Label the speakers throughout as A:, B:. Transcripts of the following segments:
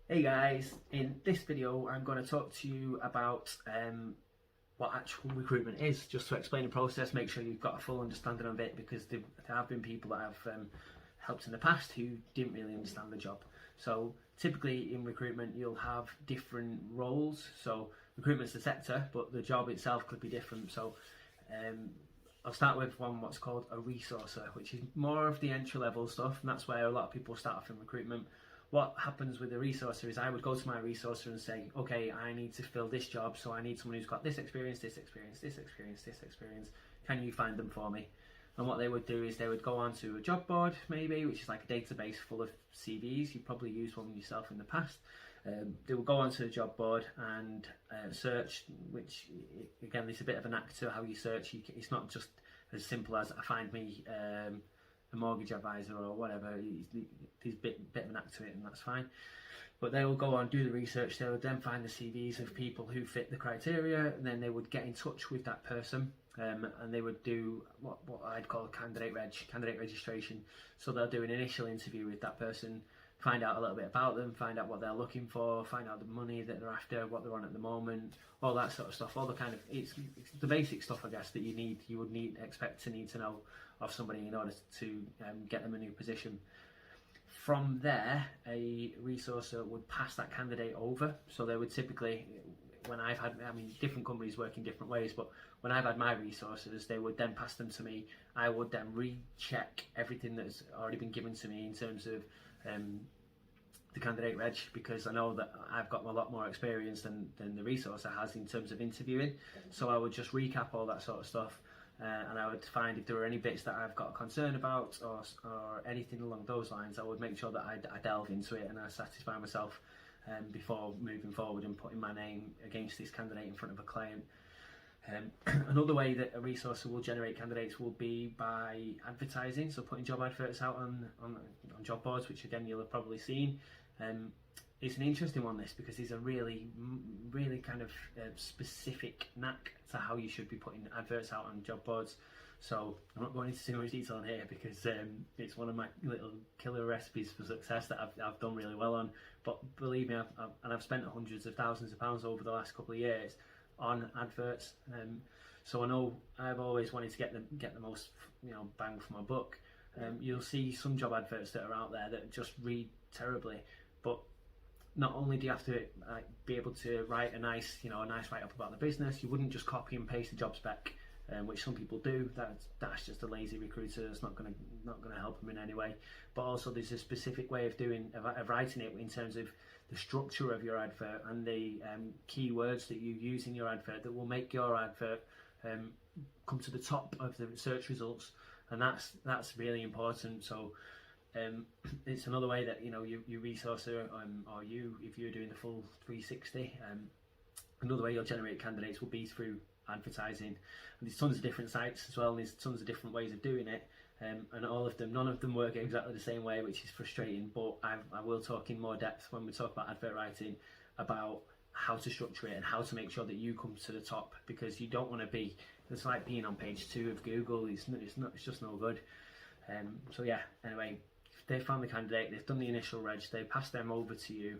A: Hey guys, in this video I'm going to talk to you about what actual recruitment is, just to explain the process, make sure you've got a full understanding of it, because there have been people that I've helped in the past who didn't really understand the job. So typically in recruitment you'll have different roles, so recruitment's the sector but the job itself could be different. So I'll start with what's called a resourcer, which is more of the entry level stuff, and that's where a lot of people start off in recruitment. What happens with a resourcer is I would go to my resourcer and say, okay, I need to fill this job, so I need someone who's got this experience, this experience, this experience, this experience. Can you find them for me? And what they would do is they would go onto a job board, maybe, which is like a database full of CVs. You've probably used one yourself in the past. They will go onto the job board and search, which again, there's a bit of an act to how you search. It's not just as simple as I find me a mortgage advisor or whatever. There's a bit of an act to it, and that's fine. But they will go on, do the research. They would then find the CVs of people who fit the criteria, and then they would get in touch with that person, and they would do what I'd call candidate registration. So they'll do an initial interview with that person, find out a little bit about them, find out what they're looking for, find out the money that they're after, what they're on at the moment, all that sort of stuff. All the kind of it's the basic stuff, I guess, that you would expect to need to know of somebody in order to get them a new position. From there, a resourcer would pass that candidate over. So they would typically, when I've had, different companies work in different ways, but when I've had my resources, they would then pass them to me. I would then recheck everything that's already been given to me in terms of the candidate reg, because I know that I've got a lot more experience than the resourcer has in terms of interviewing. So I would just recap all that sort of stuff, and I would find if there were any bits that I've got a concern about or anything along those lines. I would make sure that I delve into it and I satisfy myself before moving forward and putting my name against this candidate in front of a client. Another way that a resourcer will generate candidates will be by advertising, so putting job adverts out on job boards, which again you'll have probably seen. It's an interesting one, this, because there's a really kind of specific knack to how you should be putting adverts out on job boards. So I'm not going into too much detail on here because it's one of my little killer recipes for success that I've done really well on. But believe me, I've spent hundreds of thousands of pounds over the last couple of years on adverts. So I know I've always wanted to get the most bang for my buck. You'll see some job adverts that are out there that just read terribly, but not only do you have to be able to write a nice write-up about the business, you wouldn't just copy and paste the job spec, which some people do. That's just a lazy recruiter. It's not going to help them in any way. But also there's a specific way of writing it in terms of the structure of your advert and the keywords that you use in your advert that will make your advert come to the top of the search results, and that's really important. So it's another way that you resourcer, or if you're doing the full 360, another way you'll generate candidates will be through advertising. And there's tons of different sites as well, and there's tons of different ways of doing it, and none of them work exactly the same way, which is frustrating. But I will talk in more depth when we talk about advert writing about how to structure it and how to make sure that you come to the top, because you don't want to be, it's like being on page 2 of Google. It's just no good. So yeah, anyway, they've found the candidate, they've done the initial reg, they pass them over to you.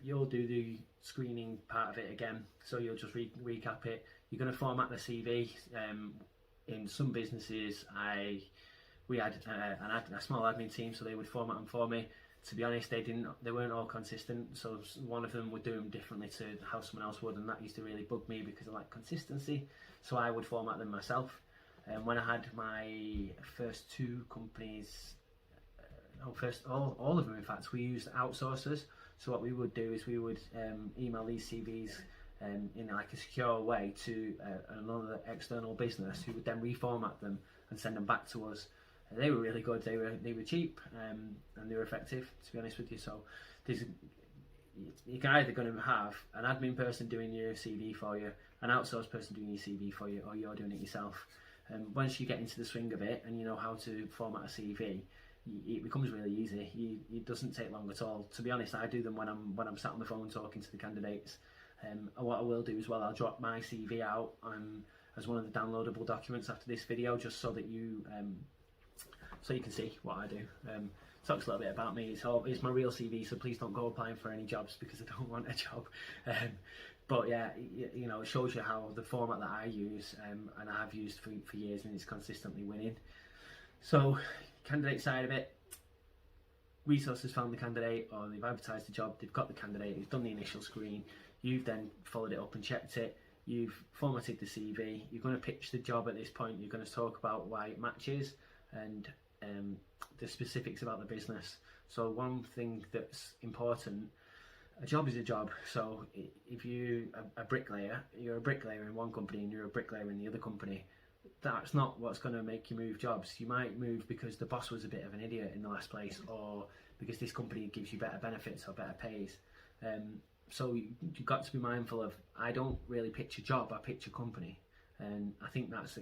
A: You'll do the screening part of it again, so you'll just recap it. You're going to format the CV. In some businesses, we had a small admin team, so they would format them for me. To be honest, they weren't all consistent, so one of them would do them differently to how someone else would, and that used to really bug me because I like consistency. So I would format them myself. And when I had my first 2 companies, all of them in fact, we used outsourcers. So what we would do is we would email these CVs in like a secure way to another external business, who would then reformat them and send them back to us. They were really good. They were cheap, and they were effective, to be honest with you. So you're either going to have an admin person doing your CV for you, an outsourced person doing your CV for you, or you're doing it yourself. And once you get into the swing of it and you know how to format a CV, it becomes really easy. It doesn't take long at all. To be honest, I do them when I'm sat on the phone talking to the candidates. And what I will do as well, I'll drop my CV out as one of the downloadable documents after this video, just so that you can see what I do. talks a little bit about me. It's my real CV, so please don't go applying for any jobs because I don't want a job. But yeah, you know, it shows you how the format that I use and I have used for years, and it's consistently winning. So, candidate side of it, resources found the candidate, or they've advertised the job, they've got the candidate, they've done the initial screen, you've then followed it up and checked it, you've formatted the CV, you're going to pitch the job at this point, you're going to talk about why it matches and the specifics about the business. So one thing that's important, a job is a job. So if you're a bricklayer in one company and you're a bricklayer in the other company, that's not what's going to make you move jobs. You might move because the boss was a bit of an idiot in the last place, or because this company gives you better benefits or better pays. So you've got to be mindful of, I don't really pitch a job, I pitch a company. And I think that's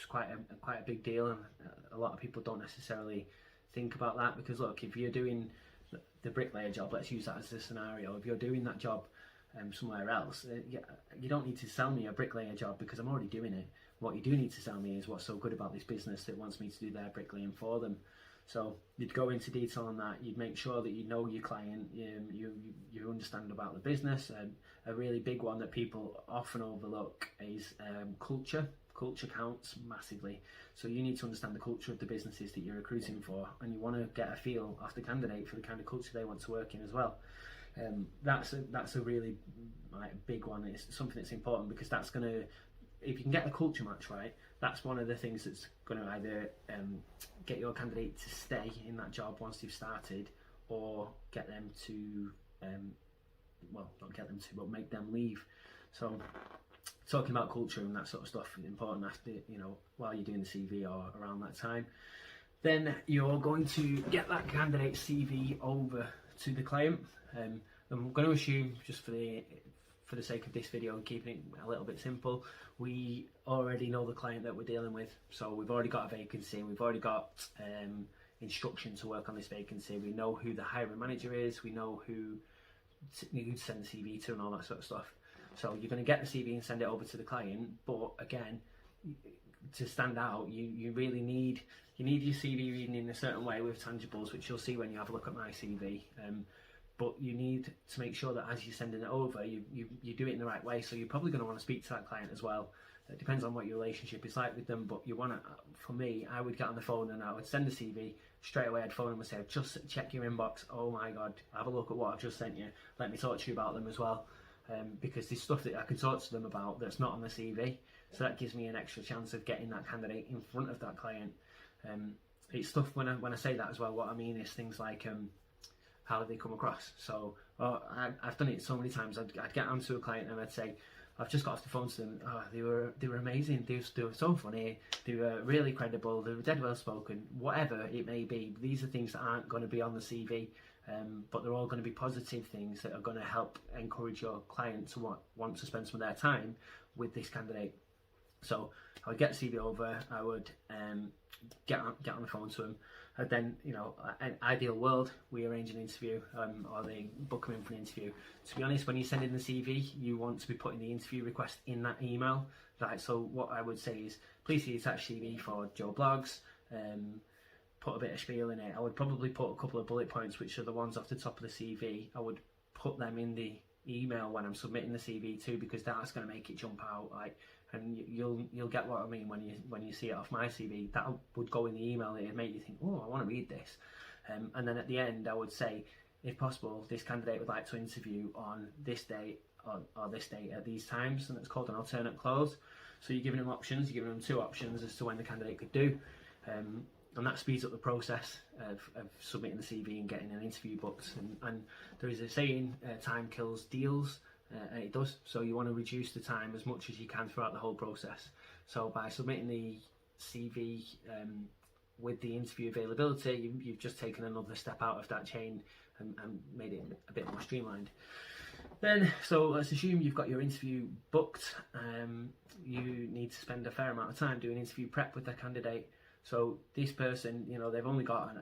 A: quite a big deal, and a lot of people don't necessarily think about that, because look, if you're doing the bricklayer job, let's use that as a scenario, if you're doing that job somewhere else, you don't need to sell me a bricklayer job because I'm already doing it. What you do need to sell me is what's so good about this business that wants me to do their bricklaying for them. So you'd go into detail on that, you'd make sure that you know your client, you understand about the business. A really big one that people often overlook is culture. Culture counts massively. So you need to understand the culture of the businesses that you're recruiting for, and you want to get a feel off the candidate for the kind of culture they want to work in as well. That's a really big one. It's something that's important, because that's going to, if you can get the culture match right, that's one of the things that's going to either get your candidate to stay in that job once they've started, or get them to, well, not get them to, but make them leave. So talking about culture and that sort of stuff is important after, you know, while you're doing the CV or around that time. Then you're going to get that candidate CV over to the client. I'm going to assume, just for the sake of this video and keeping it a little bit simple, we already know the client that we're dealing with. So we've already got a vacancy, we've already got instruction to work on this vacancy, we know who the hiring manager is, we know who to send the CV to and all that sort of stuff. So you're going to get the CV and send it over to the client, but again, to stand out, you really need your CV reading in a certain way with tangibles, which you'll see when you have a look at my CV. But you need to make sure that as you're sending it over, you do it in the right way. So you're probably going to want to speak to that client as well. It depends on what your relationship is like with them, but you want to, for me, I would get on the phone and I would send the CV straight away. I'd phone them and say, just check your inbox. Oh my God, have a look at what I've just sent you. Let me talk to you about them as well. Because there's stuff that I can talk to them about that's not on the CV. So that gives me an extra chance of getting that candidate in front of that client. It's stuff when I say that as well, what I mean is things like how they come across. So I've done it so many times. I'd get onto a client and I'd say, I've just got off the phone to them. Oh, they were amazing. They were so funny. They were really credible. They were dead well spoken. Whatever it may be, these are things that aren't going to be on the CV, but they're all going to be positive things that are going to help encourage your client to want to spend some of their time with this candidate. So I would get the CV over. I would get on the phone to them. And then, you know, an ideal world, we arrange an interview, or they book them in for an interview. To be honest, when you're sending the CV, you want to be putting the interview request in that email. Right, so what I would say is, please see attached CV for Joe Blogs, put a bit of spiel in it. I would probably put a couple of bullet points, which are the ones off the top of the CV. I would put them in the email when I'm submitting the CV too, because that's going to make it jump out. Like, and you'll get what I mean when you see it off my CV. That would go in the email. It'd make you think, oh, I want to read this. And then at the end, I would say, if possible, this candidate would like to interview on this date or this date at these times, and it's called an alternate clause. So you're giving them options. You're giving them two options as to when the candidate could do. And that speeds up the process of submitting the CV and getting an interview booked. And there is a saying, time kills deals, and it does. So you want to reduce the time as much as you can throughout the whole process. So by submitting the CV with the interview availability, you've just taken another step out of that chain and made it a bit more streamlined. Then, so let's assume you've got your interview booked. You need to spend a fair amount of time doing interview prep with the candidate. So this person, you know, they've only got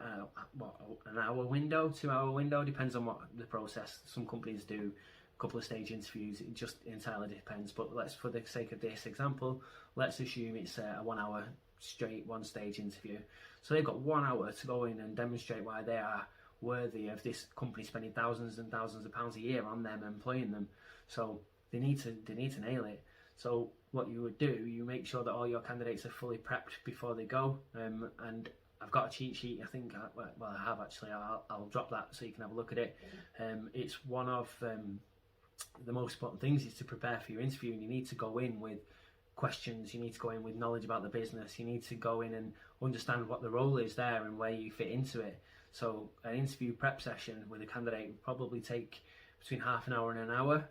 A: an hour window, 2 hour window, depends on what the process. Some companies do a couple of stage interviews, it just entirely depends. But for the sake of this example, let's assume it's a 1 hour straight one stage interview. So they've got 1 hour to go in and demonstrate why they are worthy of this company spending thousands and thousands of pounds a year on them, employing them. So they need to nail it. So what you would do, you make sure that all your candidates are fully prepped before they go. And I've got a cheat sheet. I think, I have actually. I'll drop that so you can have a look at it. It's one of the most important things is to prepare for your interview, and you need to go in with questions. You need to go in with knowledge about the business. You need to go in and understand what the role is there and where you fit into it. So an interview prep session with a candidate would probably take between half an hour and an hour.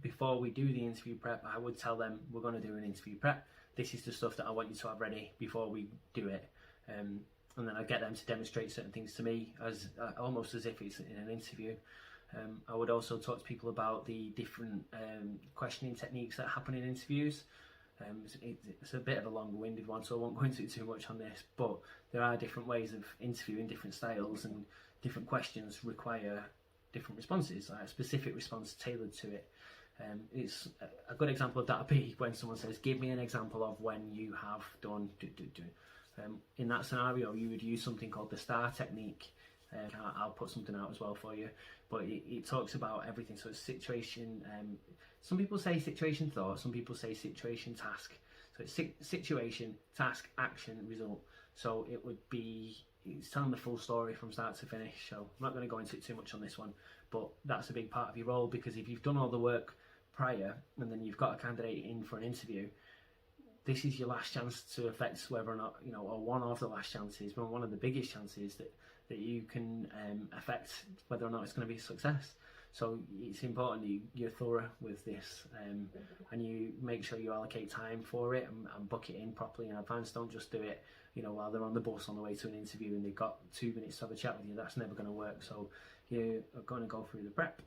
A: Before we do the interview prep, I would tell them we're going to do an interview prep. This is the stuff that I want you to have ready before we do it. And then I get them to demonstrate certain things to me as almost as if it's in an interview. I would also talk to people about the different questioning techniques that happen in interviews. It's a bit of a long-winded one, so I won't go into it too much on this, but there are different ways of interviewing, different styles, and different questions require different responses, like a specific response tailored to it. It's a good example of that would be when someone says, give me an example of when you have done in that scenario, you would use something called the STAR technique. I'll put something out as well for you, but it talks about everything. So it's situation, some people say situation thought, some people say situation task. So it's situation, task, action, result. So it would be, it's telling the full story from start to finish. So I'm not going to go into it too much on this one, but that's a big part of your role, because if you've done all the work prior and then you've got a candidate in for an interview, this is your last chance to affect whether or not, or one of the last chances, but one of the biggest chances that you can affect whether or not it's going to be a success. So it's important that you're thorough with this, and you make sure you allocate time for it and book it in properly in advance. Don't just do it, while they're on the bus on the way to an interview and they've got 2 minutes to have a chat with you. That's never going to work. So you're going to go through the prep.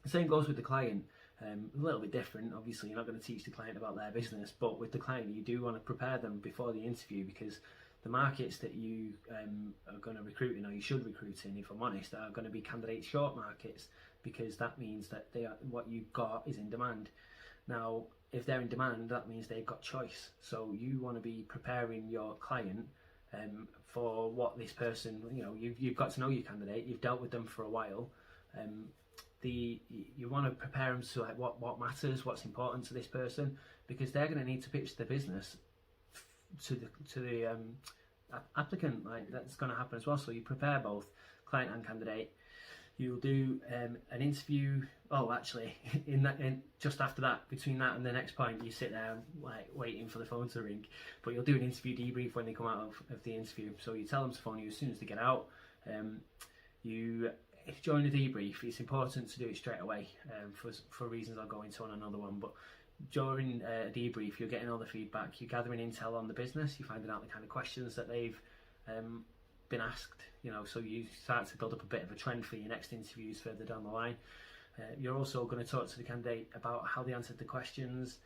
A: The same goes with the client. A little bit different. Obviously, you're not going to teach the client about their business, but with the client, you do want to prepare them before the interview, because the markets that you are going to recruit in, or you should recruit in, if I'm honest, are going to be candidate short markets, because that means that what you've got is in demand. Now, if they're in demand, that means they've got choice. So you want to be preparing your client for what this person, you've got to know your candidate, you've dealt with them for a while. You want to prepare them to what matters, what's important to this person, because they're going to need to pitch the business to the applicant. Like, that's going to happen as well. So you prepare both client and candidate. You'll do an interview. Oh, actually, just after that, between that and the next point, you sit there like waiting for the phone to ring. But you'll do an interview debrief when they come out of the interview. So you tell them to phone you as soon as they get out. If during the debrief, it's important to do it straight away for reasons I'll go into on another one. But during a debrief, you're getting all the feedback, you're gathering intel on the business, you're finding out the kind of questions that they've been asked, so you start to build up a bit of a trend for your next interviews further down the line. You're also going to talk to the candidate about how they answered the questions.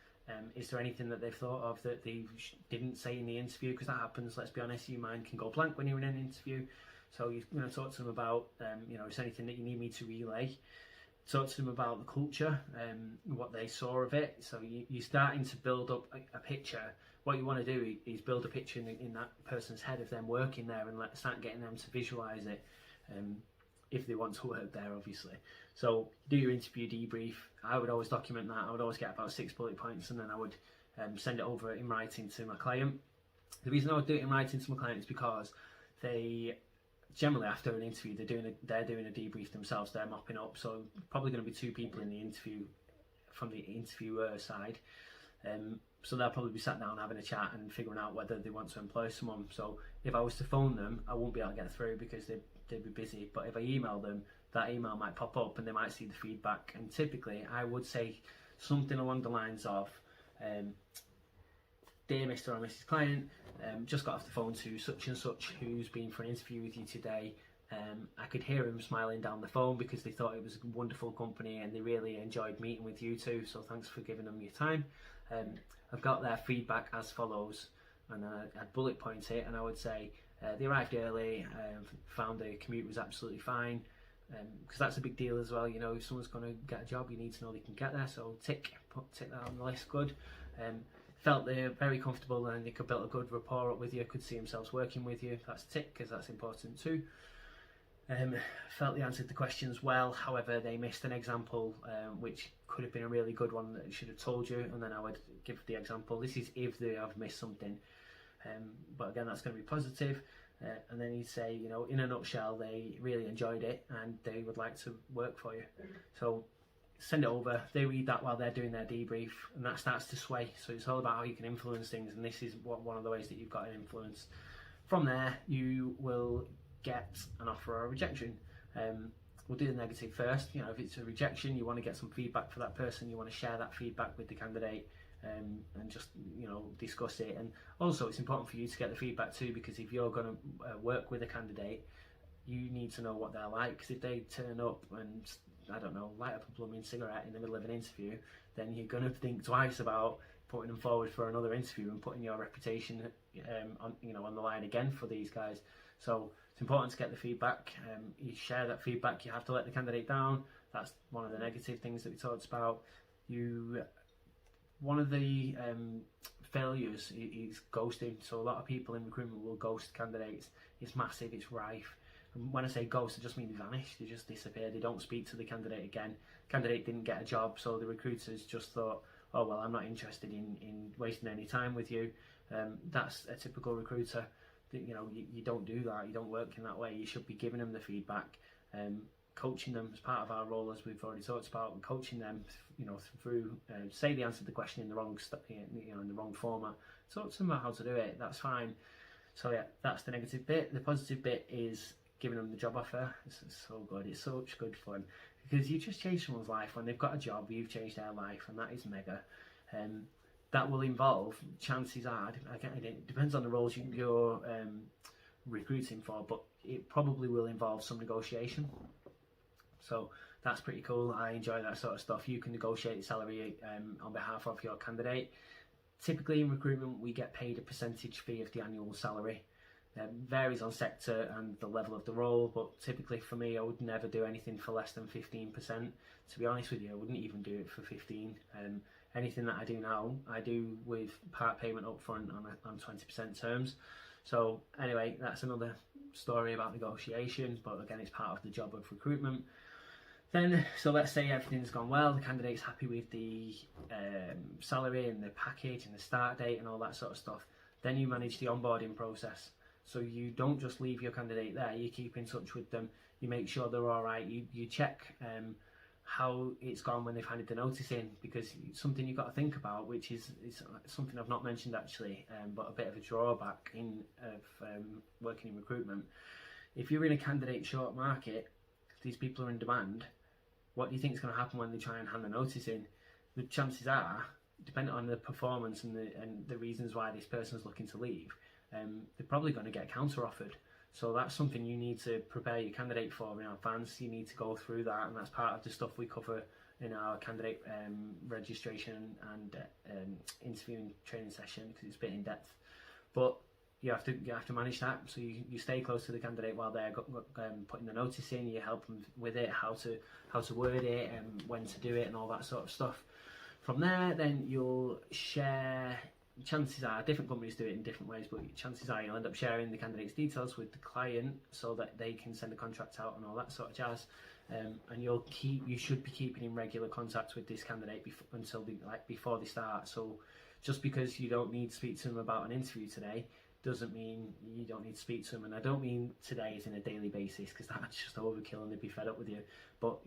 A: Is there anything that they've thought of that they didn't say in the interview? Because that happens, let's be honest, your mind can go blank when you're in an interview. So you're going to talk to them about, is there anything that you need me to relay? Talk to them about the culture, what they saw of it. So you're starting to build up a picture. What you want to do is build a picture in that person's head of them working there, and start getting them to visualise it, if they want to work there, obviously. So do your interview debrief. I would always document that. I would always get about 6 bullet points, and then I would send it over in writing to my client. The reason I would do it in writing to my client is because they generally, after an interview, they're doing a debrief themselves. They're mopping up, so probably going to be 2 people in the interview from the interviewer side. So they'll probably be sat down having a chat and figuring out whether they want to employ someone. So if I was to phone them, I won't be able to get through because they'd be busy. But if I email them, that email might pop up and they might see the feedback. And typically, I would say something along the lines of, "Dear Mr. or Mrs. Client, just got off the phone to such and such who's been for an interview with you today. I could hear him smiling down the phone because they thought it was a wonderful company and they really enjoyed meeting with you too, so thanks for giving them your time. I've got their feedback as follows," and I'd bullet point it, and I would say they arrived early, found the commute was absolutely fine, because that's a big deal as well. If someone's going to get a job, you need to know they can get there, so tick that on the list. Good. felt they're very comfortable and they could build a good rapport up with you, could see themselves working with you. That's a tick, because that's important too. Felt they answered the questions well, however they missed an example which could have been a really good one that I should have told you, and then I would give the example. This is if they have missed something, but again that's going to be positive. And then you'd say, you know, in a nutshell, they really enjoyed it and they would like to work for you. So send it over, they read that while they're doing their debrief, and that starts to sway. So it's all about how you can influence things, and this is one of the ways that you've got an influence. From there, you will get an offer or a rejection. We'll do the negative first. You know, if it's a rejection, you want to get some feedback for that person, you want to share that feedback with the candidate, and just, you know, discuss it. And also it's important for you to get the feedback too, because if you're going to work with a candidate, you need to know what they're like, because if they turn up and, I don't know, light up a blooming cigarette in the middle of an interview, then you're going to think twice about putting them forward for another interview and putting your reputation on the line again for these guys. So it's important to get the feedback. You share that feedback, you have to let the candidate down. That's one of the negative things that we talked about. One of the failures is ghosting. So a lot of people in recruitment will ghost candidates. It's massive, it's rife. And when I say ghost, I just mean they vanish, they just disappear, they don't speak to the candidate again. Candidate didn't get a job, so the recruiters just thought, oh well, I'm not interested in wasting any time with you. That's a typical recruiter. You know, you don't do that, you don't work in that way. You should be giving them the feedback, coaching them as part of our role, as we've already talked about, coaching them, you know, through say they answered the question in the wrong in the wrong format, talk to them about how to do it, that's fine. So yeah, that's the negative bit. The positive bit is giving them the job offer. It's so good, it's such good fun, because you just change someone's life. When they've got a job, you've changed their life, and that is mega. That will involve, chances are, again, it depends on the roles you're recruiting for, but it probably will involve some negotiation. So that's pretty cool. I enjoy that sort of stuff. You can negotiate the salary on behalf of your candidate. Typically in recruitment, we get paid a percentage fee of the annual salary. Varies on sector and the level of the role, but typically for me, I would never do anything for less than 15%. To be honest with you, I wouldn't even do it for 15. Anything that I do now, I do with part payment up front on 20% terms. So anyway, that's another story about negotiation, but again, it's part of the job of recruitment. Then, so let's say everything's gone well, the candidate's happy with the salary and the package and the start date and all that sort of stuff. Then you manage the onboarding process. So you don't just leave your candidate there, you keep in touch with them, you make sure they're all right, you check how it's gone when they've handed the notice in, because it's something you've got to think about, which is something I've not mentioned actually, but a bit of a drawback of working in recruitment. If you're in a candidate short market, these people are in demand, what do you think is going to happen when they try and hand the notice in? The chances are, depending on the performance and the reasons why this person's looking to leave, they're probably going to get counter offered. So that's something you need to prepare your candidate for in advance. You need to go through that, and that's part of the stuff we cover in our candidate registration and interviewing training session, because it's a bit in depth. But you have to manage that. So you stay close to the candidate while they're putting the notice in. You help them with it, how to word it, and when to do it, and all that sort of stuff. From there, then you'll share. Chances are, different companies do it in different ways, but chances are you'll end up sharing the candidate's details with the client so that they can send a contract out and all that sort of jazz. And you should be keeping in regular contact with this candidate before they start. So just because you don't need to speak to them about an interview today doesn't mean you don't need to speak to them. And I don't mean today as in a daily basis, because that's just overkill and they'd be fed up with you. But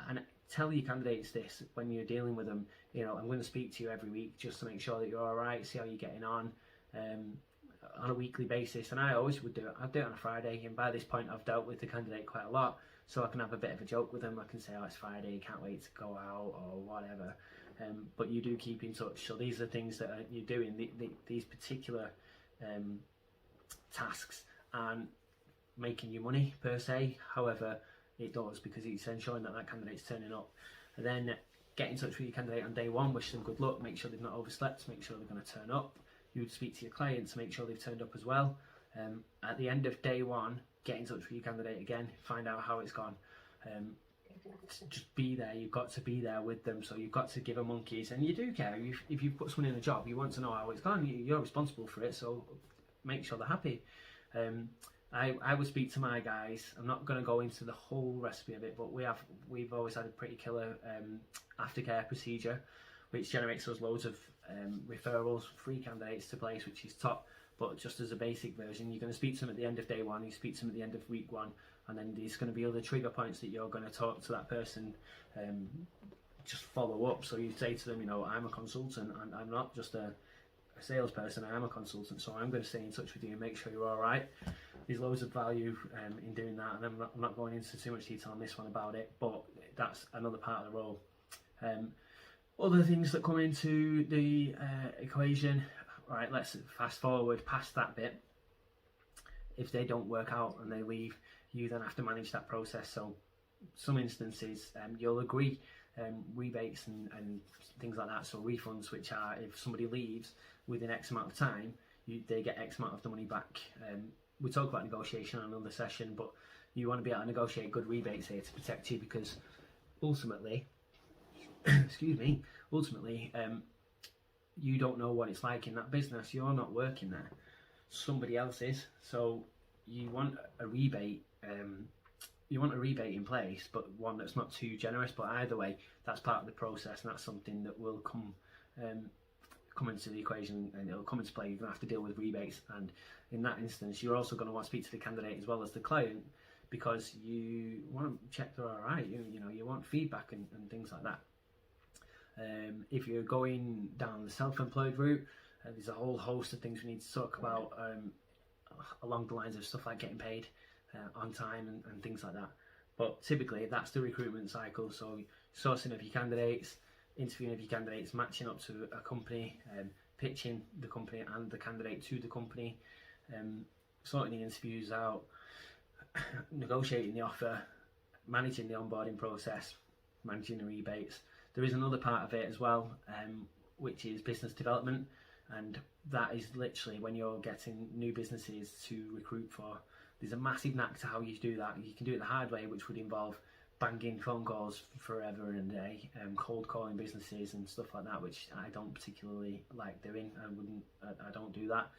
A: and tell your candidates this when you're dealing with them. I'm going to speak to you every week just to make sure that you're all right, see how you're getting on a weekly basis. And I always would do it. I'd do it on a Friday, and by this point I've dealt with the candidate quite a lot, so I can have a bit of a joke with them. I can say, oh, it's Friday, can't wait to go out, or whatever. But you do keep in touch. So these are things that you're doing. These particular tasks aren't making you money per se, however it does, because it's ensuring that candidate's turning up. And then get in touch with your candidate on day one, wish them good luck, make sure they've not overslept, make sure they're going to turn up. You would speak to your client to make sure they've turned up as well. At the end of day one, get in touch with your candidate again, find out how it's gone. just be there. You've got to be there with them, so you've got to give them monkeys, and you do care. If you put someone in a job, you want to know how it's gone. You're responsible for it, so make sure they're happy. I would speak to my guys. I'm not going to go into the whole recipe of it, but we've always had a pretty killer aftercare procedure, which generates us loads of referrals, free candidates to place, which is top. But just as a basic version, you're going to speak to them at the end of day one, you speak to them at the end of week one, and then there's going to be other trigger points that you're going to talk to that person, just follow up. So you say to them, I'm a consultant, and I'm not just a salesperson, I am a consultant, so I'm going to stay in touch with you and make sure you're all right. There's loads of value in doing that, and I'm not going into too much detail on this one about it, but that's another part of the role. Other things that come into the equation, right, let's fast forward past that bit. If they don't work out and they leave, you then have to manage that process. So some instances you'll agree rebates and things like that, so refunds, which are if somebody leaves within X amount of time, they get X amount of the money back. We talk about negotiation on another session, but you want to be able to negotiate good rebates here to protect you, because ultimately you don't know what it's like in that business. You're not working there, somebody else is. So you want a rebate in place, but one that's not too generous. But either way, that's part of the process, and that's something that will come into the equation, and it'll come into play. You're going to have to deal with rebates, and in that instance you're also going to want to speak to the candidate as well as the client, because you want to check they're all right. You want feedback and things like that. If you're going down the self-employed route, there's a whole host of things we need to talk about along the lines of stuff like getting paid on time and things like that. But typically that's the recruitment cycle. So sourcing of your candidates, interviewing of your candidates, matching up to a company, pitching the company and the candidate to the company, sorting the interviews out, negotiating the offer, managing the onboarding process, managing the rebates. There is another part of it as well, which is business development, and that is literally when you're getting new businesses to recruit for. There's a massive knack to how you do that. You can do it the hard way, which would involve banging phone calls forever and a day, cold calling businesses and stuff like that, which I don't particularly like doing. I don't do that.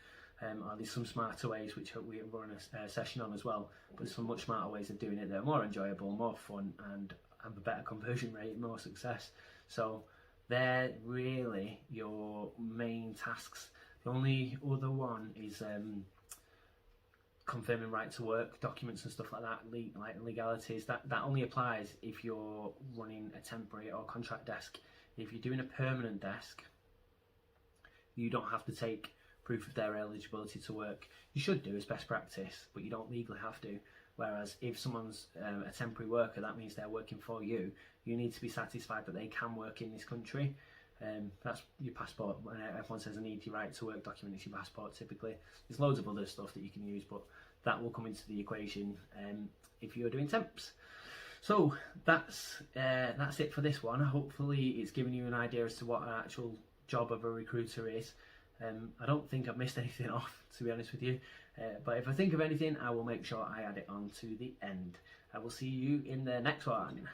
A: There's some smarter ways, which we run a session on as well, but there's some much smarter ways of doing it that are more enjoyable, more fun, and have a better conversion rate, more success. So they're really your main tasks. The only other one is confirming right to work documents and stuff like that, like legalities. That only applies if you're running a temporary or contract desk. If you're doing a permanent desk, you don't have to take proof of their eligibility to work. You should do as best practice, but you don't legally have to. Whereas if someone's a temporary worker, that means they're working for you. You need to be satisfied that they can work in this country. That's your passport. Everyone says I need your right to work document, it's your passport typically. There's loads of other stuff that you can use, but that will come into the equation if you're doing temps. So that's it for this one. Hopefully it's given you an idea as to what an actual job of a recruiter is. I don't think I've missed anything off, to be honest with you, but if I think of anything, I will make sure I add it on to the end. I will see you in the next one.